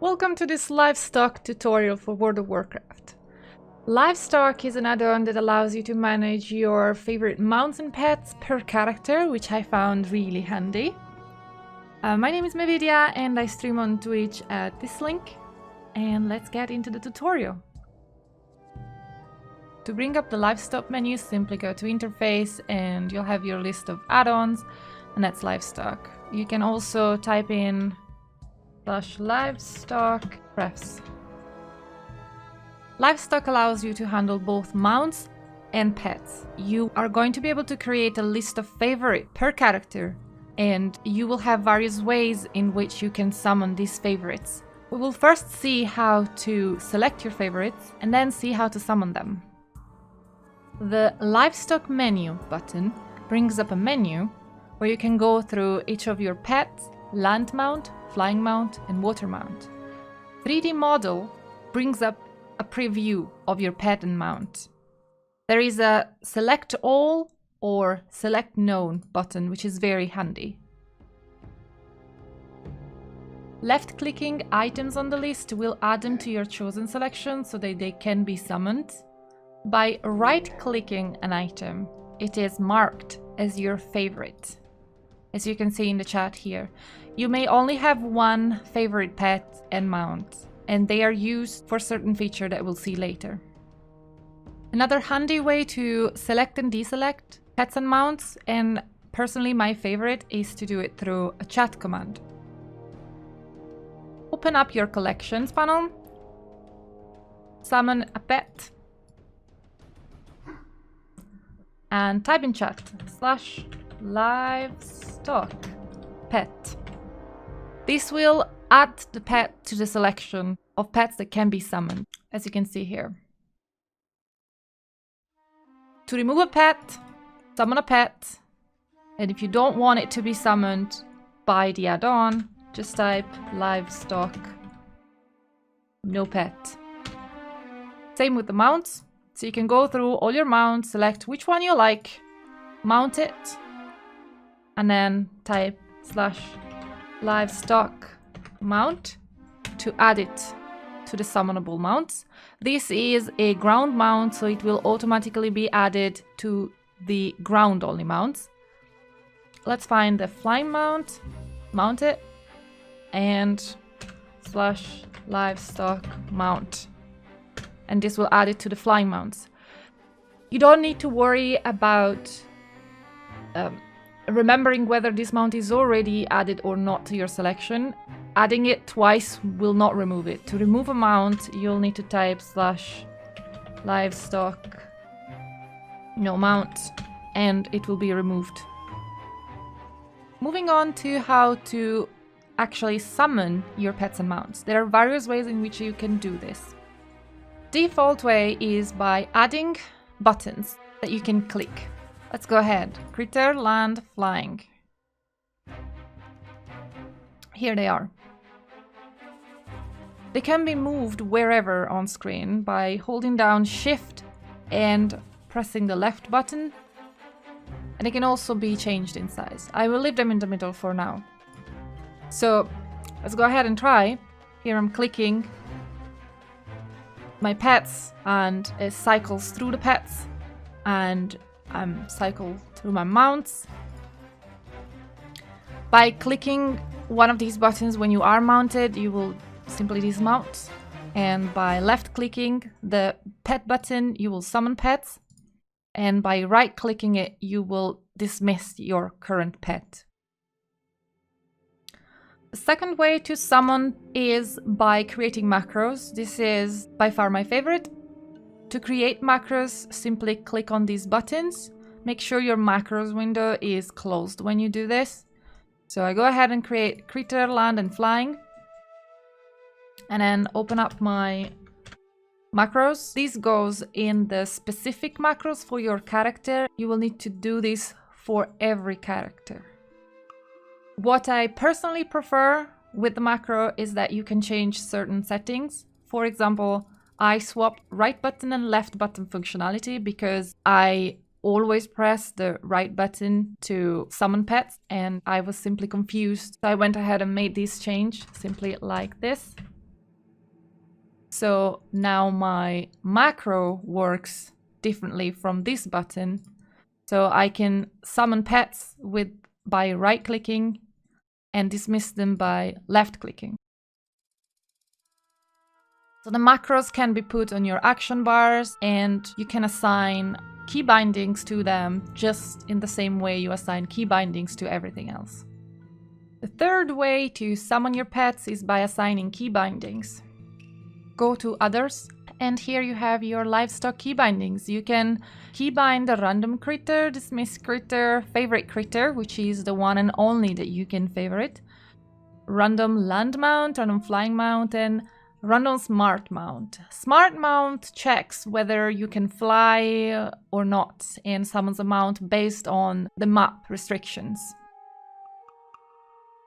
Welcome to this Livestock tutorial for World of Warcraft. Livestock is an add-on that allows you to manage your favorite mounts and pets per character, which I found really handy. My name is Mevidia and I stream on Twitch at this link. And let's get into the tutorial. To bring up the Livestock menu, simply go to Interface and you'll have your list of add-ons, and that's Livestock. You can also type in /livestock prefs. Livestock allows you to handle both mounts and pets. You are going to be able to create a list of favorite per character, and you will have various ways in which you can summon these favorites. We will first see how to select your favorites and then see how to summon them. The Livestock menu button brings up a menu where you can go through each of your pets, land mount, flying mount, and water mount. 3D model brings up a preview of your pet and mount. There is a select all or select known button, which is very handy. Left clicking items on the list will add them to your chosen selection so that they can be summoned. By right clicking an item, it is marked as your favorite. As you can see in the chat here, you may only have one favorite pet and mount, and they are used for certain feature that we'll see later. Another handy way to select and deselect pets and mounts, and personally my favorite, is to do it through a chat command. Open up your collections panel, summon a pet, and type in chat /livestock pet. This will add the pet to the selection of pets that can be summoned, as you can see here. To remove a pet, summon a pet, and if you don't want it to be summoned by the add-on, just type livestock no pet. Same with the mounts. So you can go through all your mounts, select which one you like, mount it, and then type /livestock mount to add it to the summonable mounts. This is a ground mount, so it will automatically be added to the ground only mounts. Let's find the flying mount, mount it, and /livestock mount. And this will add it to the flying mounts. You don't need to worry about remembering whether this mount is already added or not to your selection. Adding it twice will not remove it. To remove a mount, you'll need to type /livestock no mount, and it will be removed. Moving on to how to actually summon your pets and mounts. There are various ways in which you can do this. Default way is by adding buttons that you can click. Let's go ahead. Critter, land, flying. Here they are. They can be moved wherever on screen by holding down Shift and pressing the left button. And they can also be changed in size. I will leave them in the middle for now. So let's go ahead and try. Here I'm clicking my pets and it cycles through the pets, and cycle through my mounts. By clicking one of these buttons when you are mounted, you will simply dismount, and by left clicking the pet button you will summon pets, and by right clicking it you will dismiss your current pet. The second way to summon is by creating macros. This is by far my favorite. To create macros, simply click on these buttons. Make sure your macros window is closed when you do this. So I go ahead and create critter, land, and flying. And then open up my macros. This goes in the specific macros for your character. You will need to do this for every character. What I personally prefer with the macro is that you can change certain settings. For example, I swapped right button and left button functionality because I always press the right button to summon pets and I was simply confused. So I went ahead and made this change simply like this. So now my macro works differently from this button. So I can summon pets by right-clicking and dismiss them by left-clicking. So the macros can be put on your action bars, and you can assign key bindings to them just in the same way you assign key bindings to everything else. The third way to summon your pets is by assigning key bindings. Go to Others, and here you have your livestock key bindings. You can keybind a random critter, dismiss critter, favorite critter, which is the one and only that you can favorite, random land mount, random flying mount, and random smart mount. Smart mount checks whether you can fly or not and summons a mount based on the map restrictions.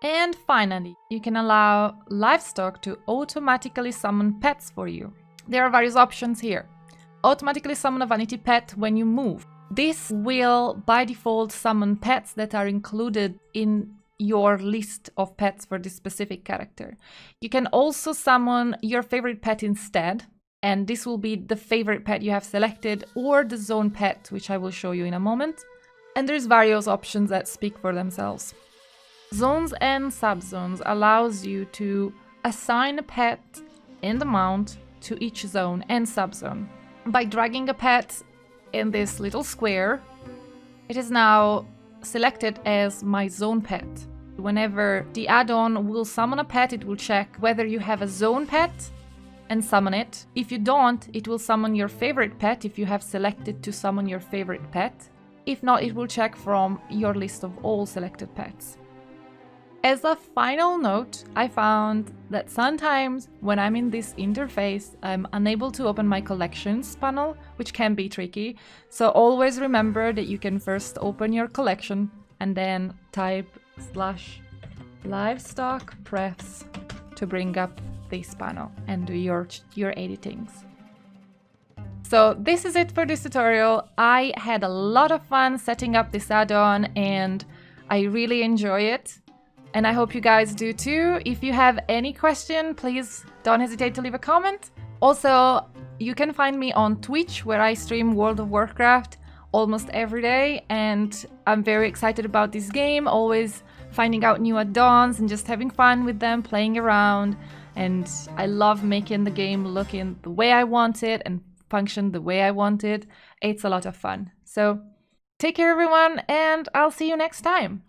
And finally, you can allow livestock to automatically summon pets for you. There are various options here. Automatically summon a vanity pet when you move. This will by default summon pets that are included in your list of pets for this specific character. You can also summon your favorite pet instead, and this will be the favorite pet you have selected or the zone pet, which I will show you in a moment. And there's various options that speak for themselves. Zones and subzones allows you to assign a pet and a mount to each zone and subzone. By dragging a pet in this little square, it is now selected as my zone pet. Whenever the add-on will summon a pet, it will check whether you have a zone pet and summon it. If you don't, it will summon your favorite pet if you have selected to summon your favorite pet. If not, it will check from your list of all selected pets. As a final note, I found that sometimes when I'm in this interface, I'm unable to open my collections panel, which can be tricky. So always remember that you can first open your collection and then type /livestock prefs to bring up this panel and do your editings. So this is it for this tutorial. I had a lot of fun setting up this add-on and I really enjoy it. And I hope you guys do too. If you have any question, please don't hesitate to leave a comment. Also, you can find me on Twitch, where I stream World of Warcraft almost every day. And I'm very excited about this game, always finding out new add-ons and just having fun with them, playing around. And I love making the game look in the way I want it and function the way I want it. It's a lot of fun. So take care everyone, and I'll see you next time.